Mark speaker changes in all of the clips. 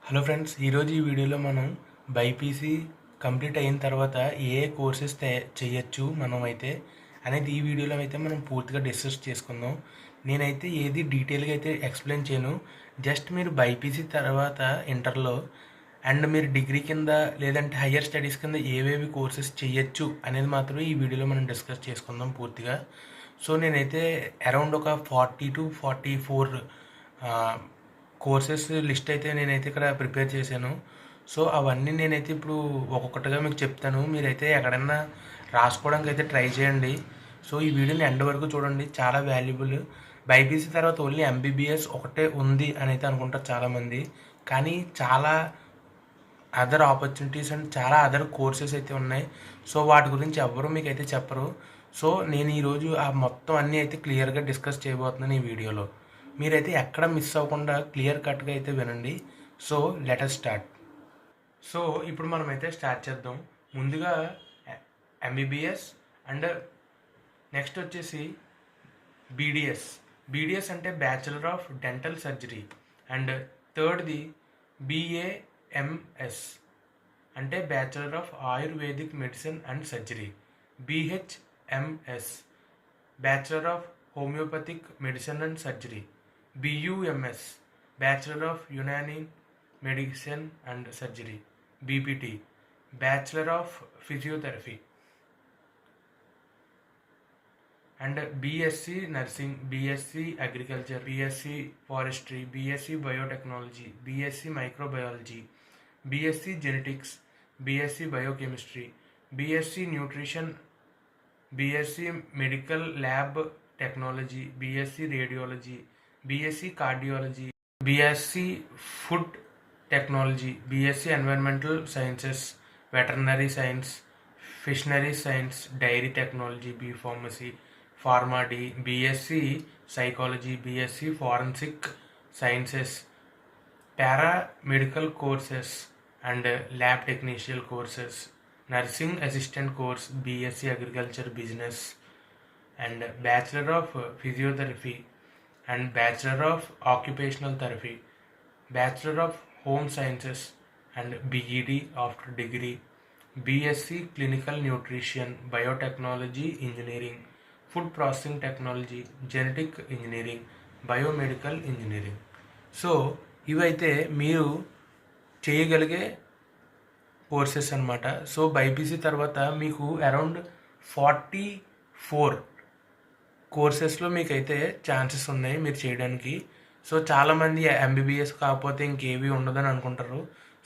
Speaker 1: Hello friends, ఈరోజు ఈ వీడియోలో మనం బైపీసీ కంప్లీట్ అయిన తర్వాత ఏ కోర్సెస్ చేయొచ్చు మనం అయితే అనేది ఈ వీడియోలో అయితే మనం పూర్తిగా డిస్కస్ చేసుకుందాం. నేనైతే ఏది డీటెయిల్గా అయితే ఎక్స్ప్లెయిన్ చేయను. జస్ట్ మీరు బైపీసీ తర్వాత ఇంటర్లో అండ్ మీరు డిగ్రీ కింద లేదంటే హయ్యర్ స్టడీస్ కింద ఏవేవి కోర్సెస్ చేయొచ్చు అనేది మాత్రమే ఈ వీడియోలో మనం డిస్కస్ చేసుకుందాం పూర్తిగా. సో నేనైతే అరౌండ్ ఒక 40 to 44 కోర్సెస్ లిస్ట్ అయితే నేనైతే ఇక్కడ ప్రిపేర్ చేశాను. సో అవన్నీ నేనైతే ఇప్పుడు ఒక్కొక్కటిగా మీకు చెప్తాను. మీరైతే ఎక్కడన్నా రాసుకోవడానికి అయితే ట్రై చేయండి. సో ఈ వీడియోని ఎండ్ వరకు చూడండి, చాలా వాల్యుబుల్. బైపీసీ తర్వాత ఓన్లీ ఎంబీబీఎస్ ఒకటే ఉంది అని అయితే అనుకుంటారు చాలామంది, కానీ చాలా అదర్ ఆపర్చునిటీస్ అండ్ చాలా అదర్ కోర్సెస్ అయితే ఉన్నాయి. సో వాటి గురించి ఎవ్వరూ మీకు అయితే చెప్పరు. సో నేను ఈరోజు ఆ మొత్తం అన్నీ అయితే క్లియర్గా డిస్కస్ చేయబోతున్నాను ఈ వీడియోలో. మీరైతే ఎక్కడ మిస్ అవ్వకుండా క్లియర్ కట్గా అయితే వినండి. So let us start. So ఇప్పుడు మనమైతే స్టార్ట్ చేద్దాం. ముందుగా ఎంబీబీఎస్ అండ్ నెక్స్ట్ వచ్చేసి బీడిఎస్ అంటే bachelor of dental surgery. And థర్డ్ది BAMS అంటే bachelor of ayurvedic medicine and surgery. BHMS bachelor of homeopathic medicine and surgery. BUMS bachelor of Unani medicine and surgery. BPT bachelor of physiotherapy. And BSc nursing, BSc agriculture, BSc forestry, BSc biotechnology, BSc microbiology, BSc genetics, BSc biochemistry, BSc nutrition, BSc medical lab technology, BSc radiology, BSc cardiology, BSc food technology, BSc environmental sciences, veterinary science, fishery science, dairy technology, B.Pharmacy, pharma D, BSc psychology, BSc forensic sciences, paramedical courses and lab technical courses, nursing assistant course, BSc agriculture business and bachelor of physiotherapy and bachelor of occupational therapy, bachelor of home sciences and BEd after degree, BSc clinical nutrition, biotechnology engineering, food processing technology, genetic engineering, biomedical engineering. So ఇవైతే మీరు చేయగలిగే courses అన్నమాట. So BiPC తర్వాత మీకు around 44 కోర్సెస్లో మీకైతే chances ఉన్నాయి మీరు చేయడానికి. సో చాలామంది ఎంబీబీఎస్ కాకపోతే ఇంకేవి ఉండదని అనుకుంటారు.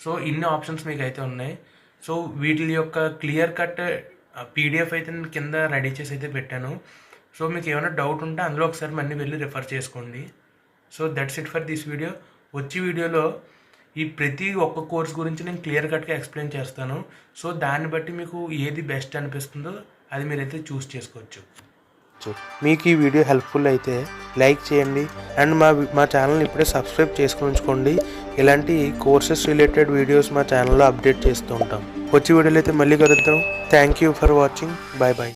Speaker 1: సో ఇన్ని ఆప్షన్స్ మీకు అయితే ఉన్నాయి. సో వీటి యొక్క క్లియర్ కట్ PDF అయితే నేను కింద రెడీ చేసి అయితే పెట్టాను. సో మీకు ఏమైనా డౌట్ ఉంటే అందులో ఒకసారి మళ్ళీ వెళ్ళి రిఫర్ చేసుకోండి. So that's it for this video. వచ్చే వీడియోలో ఈ ప్రతి ఒక్క కోర్స్ గురించి నేను క్లియర్ కట్గా ఎక్స్ప్లెయిన్ చేస్తాను. సో దాన్ని బట్టి మీకు ఏది బెస్ట్ అనిపిస్తుందో అది మీరైతే చూస్ చేసుకోవచ్చు. మీకు ఈ వీడియో హెల్ప్ఫుల్ అయితే లైక్ చేయండి అండ్ మా ఛానల్ని ఇప్పుడే సబ్స్క్రైబ్ చేసుకుని ఉంచుకోండి. ఇలాంటి కోర్సెస్ రిలేటెడ్ వీడియోస్ మా ఛానల్లో అప్డేట్ చేస్తూ ఉంటాం. వచ్చే వీడియోలో అయితే మళ్ళీ కలుద్దాం. Thank you for watching. Bye bye.